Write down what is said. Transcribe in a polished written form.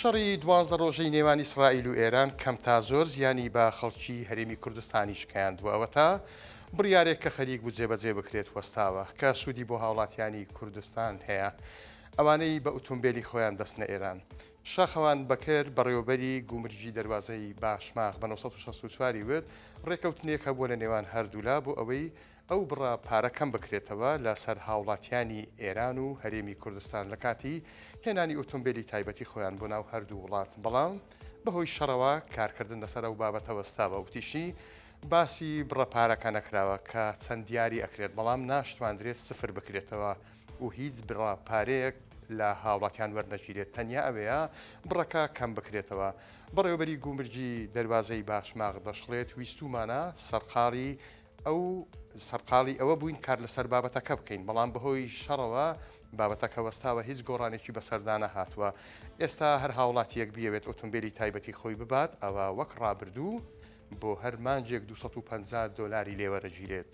شەڕی دوانزە ڕۆژەی نێوان ئیسرائیل و ئێران کەم تا زۆر زیانی بە خەڵکی هەرێمی کوردستانی شکاندووە ئەوە تا بڕیارێک کە خەریک بوو جێبەجێ بکرێت وەستاوە کە سوودی بۆ هاوڵاتیانی کوردستان هەیە ئەوانەی بە ئۆتۆمبیلی خۆیان دەستنە ئێران. شاخەوان بەکر بەڕێوەبەری گومرجی دەواازەی باشماغ بە 1964 وت ڕێکەوتنێکە بۆ لە نێوان هەردوولا بۆ ئەوەی ئەو بڕە پارەکەم بکرێتەوە لەسەر هاوڵاتیانی ئێران و هەرێمی کوردستان لە کاتی هێنانی ئۆتۆمبیلی تایبەتی خۆیان بۆ ناو هەردوو وڵات. بەڵام بەهۆی شەڕەوە کارکردن لەسەر ئەو بابەتە وەستاوە و تیشی باسی بڕە پارەکە نەکراوە کە چەند دیاری ئەکرێت بەڵام ناشتواندرێت سفر بکرێتەوە و هیچ بڕە پارەیەک لە هاوڵاتیان وەرنەگیرێت تەنیا ئەوەیە بڕەکە کەم بکرێتەوە. بەڕێوەبەری گومرجی دەواازەی باشماغ دەشڵێت ویستومانە سەرقاڵی ئەوە بووین کار لەسەر بابەتەکە بکەین بەڵام بەهۆی شەڕەوە بابەتەکە وەستاوە هیچ گۆڕانێکی بەسەردانە هاتووە. ئێستا هەر هاوڵاتیەک بیەوێت ئۆتۆمبیلی تایبەتی خۆی ببات ئەوە وەک ڕابردوو بۆ هەر مانجێک $250 لێوەرەگیرێت.